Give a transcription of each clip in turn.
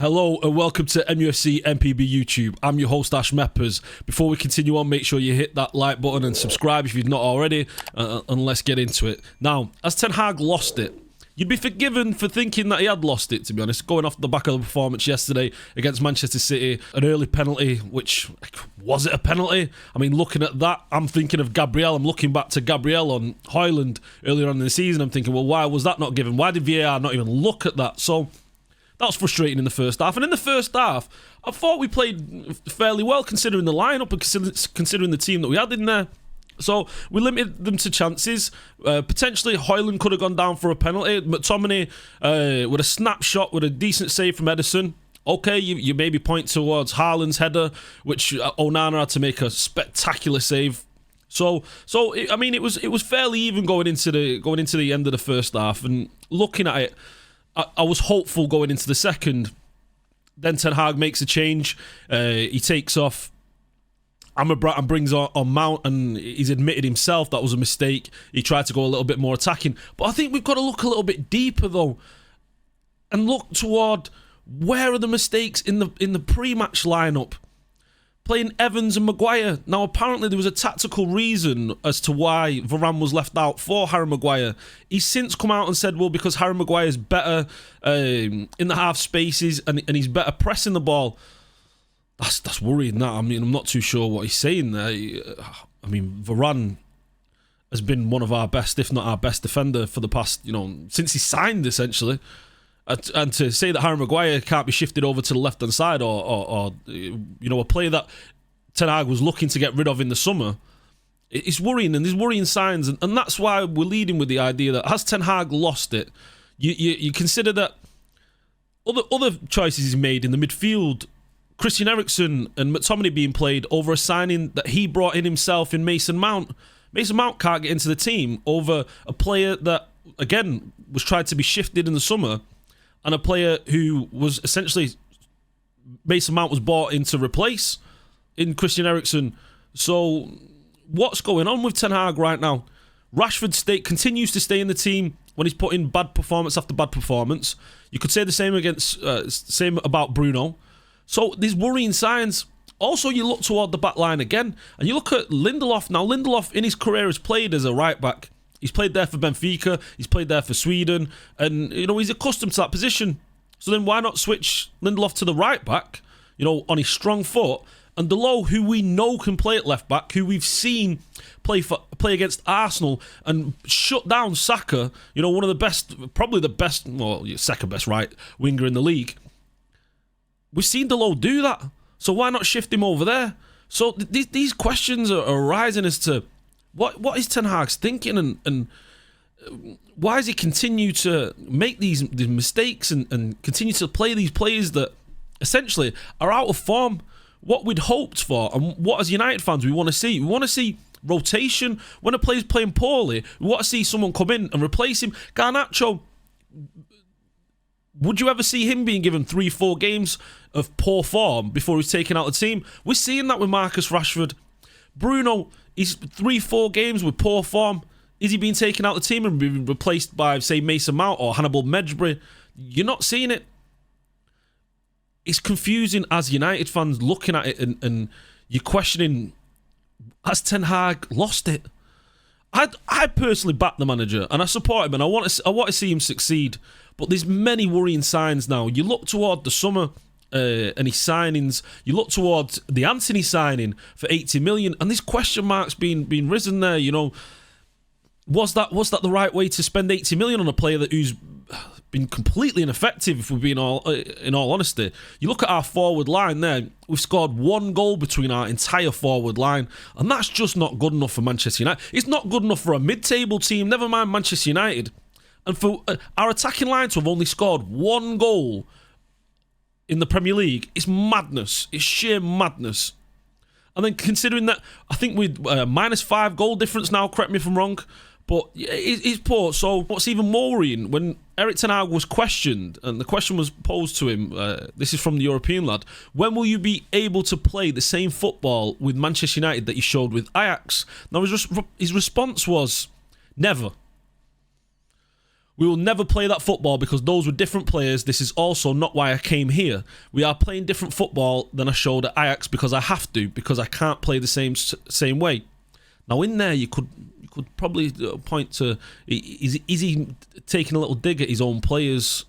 Hello and welcome to MUFC MPB YouTube. I'm your host Ash Meppers. Before we continue on, make sure you hit that like button and subscribe if you've not already, and let's get into it. Now, as Ten Hag lost it, you'd be forgiven for thinking that he had lost it, to be honest. Going off the back of the performance yesterday against Manchester City, an early penalty, which, was it a penalty? I mean, looking at that, I'm thinking of Gabriel. I'm looking back to Gabriel on Højlund earlier on in the season. I'm thinking, well, why was that not given? Why did VAR not even look at that? So that was frustrating in the first half. And in the first half, I thought we played fairly well considering the lineup and considering the team that we had in there. So we limited them to chances. Potentially, Højlund could have gone down for a penalty. McTominay with a snapshot with a decent save from Ederson. Okay, you maybe point towards Haaland's header, which Onana had to make a spectacular save. So I mean, it was fairly even going into the end of the first half. And looking at it, I was hopeful going into the second. Then Ten Hag makes a change. He takes off Amrabat and brings on Mount, and he's admitted himself that was a mistake. He tried to go a little bit more attacking. But I think we've got to look a little bit deeper, though, and look toward where are the mistakes in the pre-match lineup. Playing Evans and Maguire. Now, apparently there was a tactical reason as to why Varane was left out for Harry Maguire. He's since come out and said, well, because Harry Maguire is better in the half spaces and he's better pressing the ball. That's worrying, that. I mean, I'm not too sure what he's saying there. I mean, Varane has been one of our best, if not our best defender for the past, since he signed, essentially. And to say that Harry Maguire can't be shifted over to the left-hand side or a player that Ten Hag was looking to get rid of in the summer, it's worrying, and there's worrying signs. And that's why we're leading with the idea that has Ten Hag lost it? You consider that other choices he's made in the midfield, Christian Eriksen and McTominay being played over a signing that he brought in himself in Mason Mount. Mason Mount can't get into the team over a player that, again, was tried to be shifted in the summer, and a player who was essentially Mason Mount was bought in to replace in Christian Eriksen. So what's going on with Ten Hag right now? Rashford continues to stay in the team when he's put in bad performance after bad performance. You could say the same about Bruno. So there's worrying signs. Also, you look toward the back line again, and you look at Lindelof. Now, Lindelof in his career has played as a right back. He's played there for Benfica, he's played there for Sweden, and he's accustomed to that position. So then why not switch Lindelof to the right back, on his strong foot, and Delot, who we know can play at left back, who we've seen play against Arsenal and shut down Saka, one of the best, probably the best, well, second best right winger in the league. We've seen Delot do that, so why not shift him over there? So these questions are arising as to what is Ten Hag's thinking, and why does he continue to make these mistakes and continue to play these players that essentially are out of form? What we'd hoped for, and what as United fans we want to see. We want to see rotation. When a player's playing poorly, we want to see someone come in and replace him. Garnacho, would you ever see him being given 3-4 games of poor form before he's taken out the team? We're seeing that with Marcus Rashford. Bruno, he's 3-4 games with poor form. Is he being taken out of the team and being replaced by, say, Mason Mount or Hannibal Mejbri? You're not seeing it. It's confusing as United fans looking at it, and you're questioning, has Ten Hag lost it? I personally back the manager and I support him, and I want to see him succeed. But there's many worrying signs now. You look toward the summer and his signings. You look towards the Antony signing for 80 million, and there's question marks being risen there. Was that the right way to spend 80 million on a player who's been completely ineffective, if we're being in all honesty? You look at our forward line there, we've scored one goal between our entire forward line, and that's just not good enough for Manchester United. It's not good enough for a mid-table team, never mind Manchester United. And for our attacking line to have only scored one goal in the Premier League, it's madness. It's sheer madness. And then considering that, I think with -5 goal difference now, correct me if I'm wrong, but it's poor. So what's even more worrying, when Erik Ten Hag was questioned, and the question was posed to him, this is from the European lad, when will you be able to play the same football with Manchester United that you showed with Ajax? Now his response was, never. We will never play that football because those were different players. This is also not why I came here. We are playing different football than I showed at Ajax because I have to, because I can't play the same way. Now in there, you could probably point to, is he taking a little dig at his own players?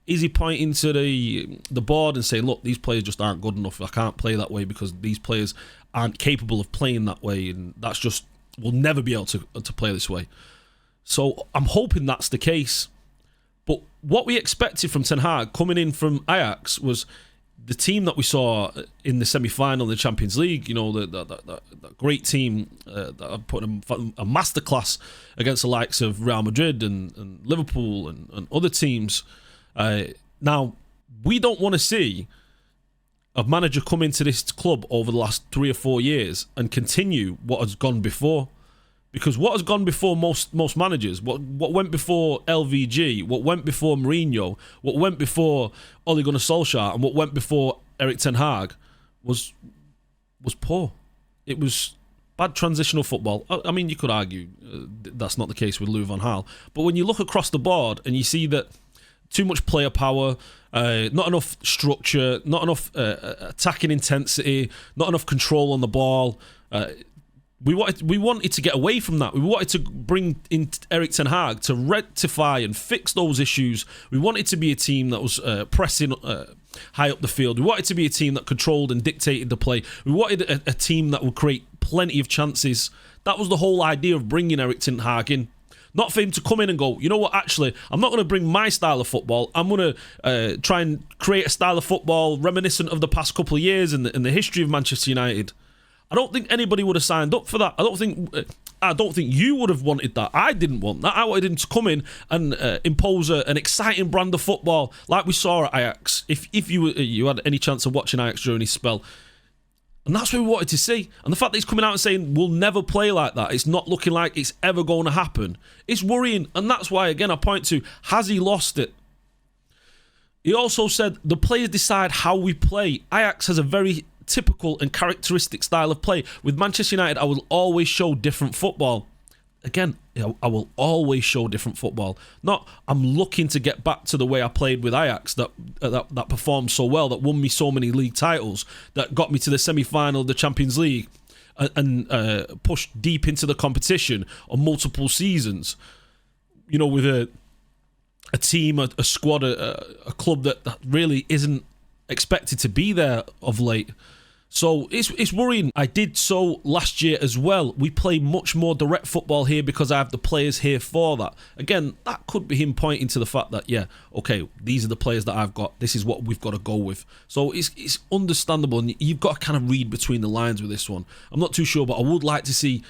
Is he pointing to the board and saying, look, these players just aren't good enough. I can't play that way because these players aren't capable of playing that way, and that's just, we'll never be able to play this way. So I'm hoping that's the case. But what we expected from Ten Hag coming in from Ajax was the team that we saw in the semi-final in the Champions League, you know, that great team that put a masterclass against the likes of Real Madrid and Liverpool and other teams. Now, we don't want to see a manager come into this club over the last 3 or 4 years and continue what has gone before. Because what has gone before most managers, what went before LVG, what went before Mourinho, what went before Ole Gunnar Solskjaer, and what went before Erik Ten Hag was poor. It was bad transitional football. I mean, you could argue that's not the case with Louis van Gaal. But when you look across the board and you see that too much player power, not enough structure, not enough attacking intensity, not enough control on the ball, we wanted to get away from that. We wanted to bring in Erik Ten Hag to rectify and fix those issues. We wanted to be a team that was pressing high up the field. We wanted to be a team that controlled and dictated the play. We wanted a team that would create plenty of chances. That was the whole idea of bringing Erik Ten Hag in. Not for him to come in and go, you know what, actually, I'm not going to bring my style of football. I'm going to try and create a style of football reminiscent of the past couple of years and the history of Manchester United. I don't think anybody would have signed up for that. I don't think you would have wanted that. I didn't want that. I wanted him to come in and impose an exciting brand of football like we saw at Ajax. If you had any chance of watching Ajax during his spell. And that's what we wanted to see. And the fact that he's coming out and saying, we'll never play like that, it's not looking like it's ever going to happen, it's worrying. And that's why, again, I point to, has he lost it? He also said, the players decide how we play. Ajax has a very typical and characteristic style of play. With Manchester United, I will always show different football. Again, I will always show different football. Not, I'm looking to get back to the way I played with Ajax that performed so well, that won me so many league titles, that got me to the semi-final of the Champions League and pushed deep into the competition on multiple seasons. You know, with a team, a squad, a club that really isn't expected to be there of late. So it's worrying. I did so last year as well. We play much more direct football here because I have the players here for that. Again, that could be him pointing to the fact that, yeah, okay, these are the players that I've got. This is what we've got to go with. So it's understandable, and you've got to kind of read between the lines with this one. I'm not too sure, but I would like to see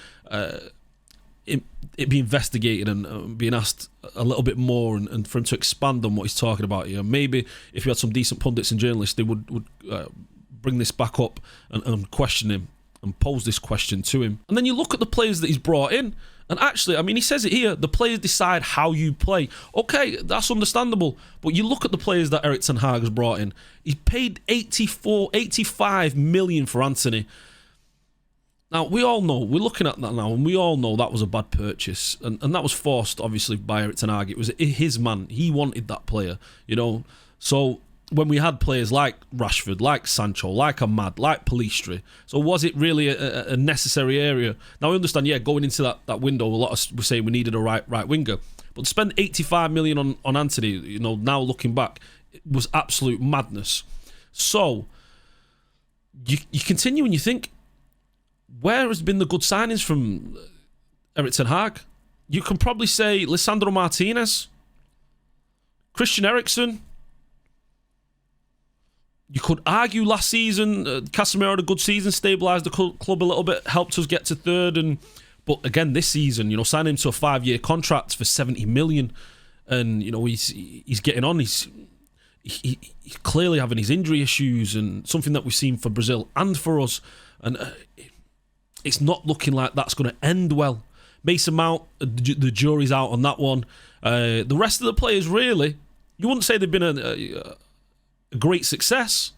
it be investigated and being asked a little bit more, and for him to expand on what he's talking about here. Maybe if you had some decent pundits and journalists, they would bring this back up and question him and pose this question to him. And then you look at the players that he's brought in, and actually, I mean, he says it here, the players decide how you play. Okay, that's understandable, but you look at the players that Erik Ten Hag has brought in. He paid 85 million for Anthony. Now, we all know, we're looking at that now, and we all know that was a bad purchase, and that was forced, obviously, by Erik Ten Hag. It was his man. He wanted that player, you know. So when we had players like Rashford, like Sancho, like Ahmad, like Pellistri, so was it really a necessary area? Now, I understand, yeah, going into that window, a lot of us were saying we needed a right winger, but to spend 85 million on Anthony, you know, now looking back, it was absolute madness. So you continue and you think, where has been the good signings from Erik Ten Hag? You can probably say Lisandro Martinez, Christian Eriksen. You could argue last season, Casemiro had a good season, stabilised the club a little bit, helped us get to third. But again, this season, you know, signing him to a 5-year contract for 70 million. And, you know, he's getting on. He's clearly having his injury issues, and something that we've seen for Brazil and for us. And it's not looking like that's going to end well. Mason Mount, the jury's out on that one. The rest of the players, really, you wouldn't say they've been a great success.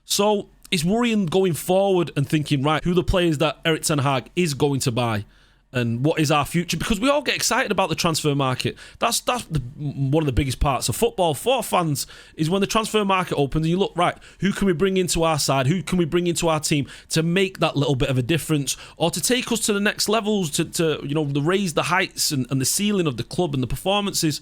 So it's worrying going forward and thinking, right, who are the players that Erik Ten Hag is going to buy and what is our future, because we all get excited about the transfer market. That's one of the biggest parts of football for fans, is when the transfer market opens and you look, right, who can we bring into our side, who can we bring into our team to make that little bit of a difference, or to take us to the next levels, to raise the heights and the ceiling of the club and the performances.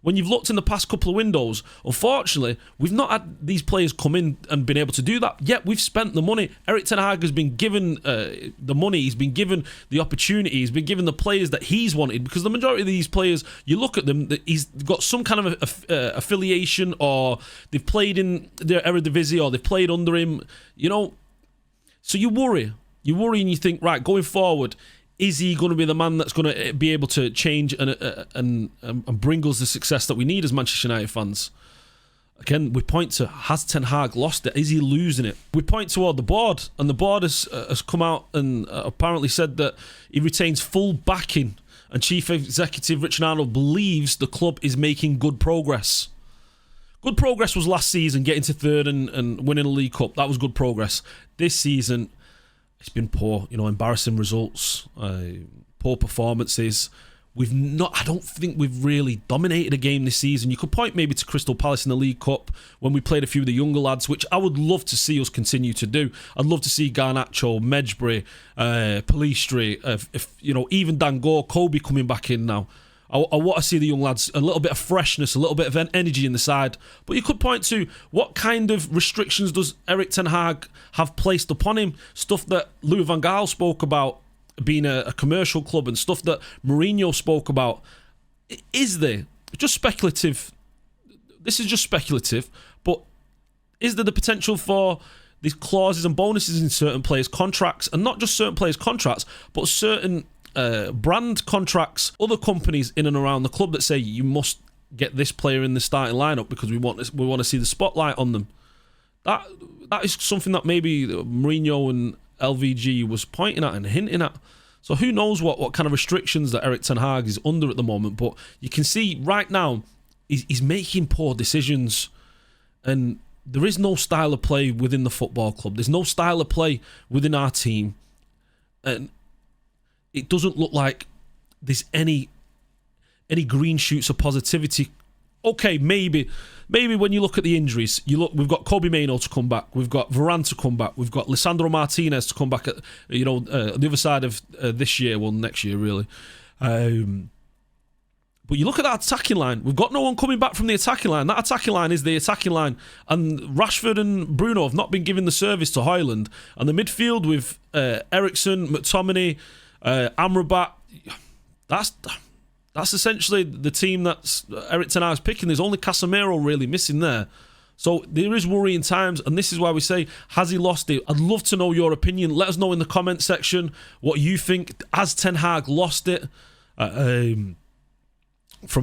When you've looked in the past couple of windows, unfortunately, we've not had these players come in and been able to do that. Yet we've spent the money. Erik Ten Hag has been given the money. He's been given the opportunity. He's been given the players that he's wanted. Because the majority of these players, you look at them, he's got some kind of affiliation, or they've played in their Eredivisie, or they've played under him. So you worry. You worry and you think, right, going forward, is he going to be the man that's going to be able to change and bring us the success that we need as Manchester United fans? Again, we point to, has Ten Hag lost it? Is he losing it? We point toward the board, and the board has come out and apparently said that he retains full backing, and Chief Executive Richard Arnold believes the club is making good progress. Good progress was last season, getting to third and winning a League Cup. That was good progress. This season, it's been poor, embarrassing results, poor performances. I don't think we've really dominated a game this season. You could point maybe to Crystal Palace in the League Cup when we played a few of the younger lads, which I would love to see us continue to do. I'd love to see Garnacho, Medjbury, Pelistri, even Dangor, Kobe coming back in now. I want to see the young lads, a little bit of freshness, a little bit of energy in the side. But you could point to, what kind of restrictions does Erik Ten Hag have placed upon him? Stuff that Louis van Gaal spoke about, being a commercial club, and stuff that Mourinho spoke about. Is there? Just speculative. This is just speculative. But is there the potential for these clauses and bonuses in certain players' contracts? And not just certain players' contracts, but certain brand contracts, other companies in and around the club that say you must get this player in the starting lineup because we want to see the spotlight on them. That is something that maybe Mourinho and LVG was pointing at and hinting at. So who knows what kind of restrictions that Erik Ten Hag is under at the moment. But you can see right now he's making poor decisions, and there is no style of play within the football club. There's no style of play within our team, and it doesn't look like there's any green shoots of positivity. Okay, maybe when you look at the injuries, we've got Kobe Mainoo to come back, we've got Varane to come back, we've got Lisandro Martinez to come back at the other side of this year, well, next year really. But you look at that attacking line, we've got no one coming back from the attacking line. That attacking line is the attacking line, and Rashford and Bruno have not been given the service to Højlund. And the midfield with Eriksen, McTominay, Amrabat, that's essentially the team that's Erik Ten Hag's picking. There's only Casemiro really missing there. So there is worrying times, and this is why we say, has he lost it? I'd love to know your opinion. Let us know in the comment section what you think. Has Ten Hag lost it? From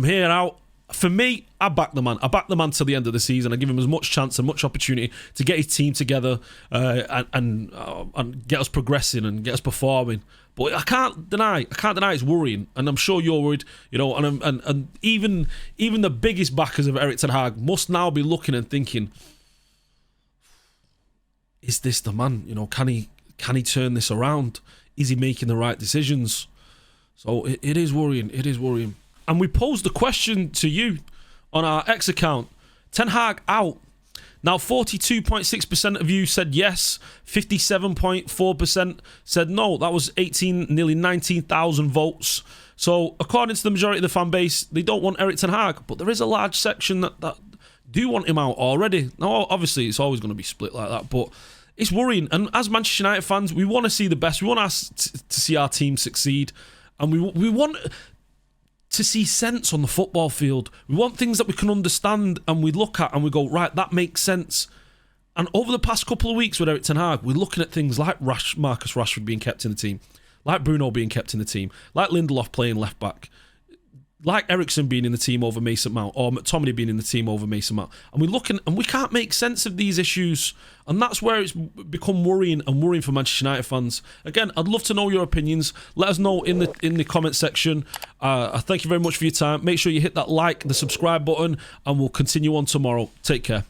here out, for me, I back the man. I back the man till the end of the season. I give him as much chance and much opportunity to get his team together and get us progressing and get us performing. But I can't deny it's worrying, and I'm sure you're worried. And even the biggest backers of Erik Ten Hag must now be looking and thinking, is this the man? Can he turn this around? Is he making the right decisions? So it is worrying. It is worrying. And we posed the question to you on our X account. Ten Hag out. Now, 42.6% of you said yes. 57.4% said no. That was nearly 19,000 votes. So, according to the majority of the fan base, they don't want Erik Ten Hag. But there is a large section that do want him out already. Now, obviously, it's always going to be split like that. But it's worrying. And as Manchester United fans, we want to see the best. We want to see our team succeed. And we want to see sense on the football field. We want things that we can understand and we look at and we go, right, that makes sense. And over the past couple of weeks with Erik Ten Hag, we're looking at things like Marcus Rashford being kept in the team, like Bruno being kept in the team, like Lindelof playing left back, like Eriksen being in the team over Mason Mount, or McTominay being in the team over Mason Mount. And we're looking and we can't make sense of these issues. And that's where it's become worrying for Manchester United fans. Again, I'd love to know your opinions. Let us know in the comment section. I thank you very much for your time. Make sure you hit that like, the subscribe button, and we'll continue on tomorrow. Take care.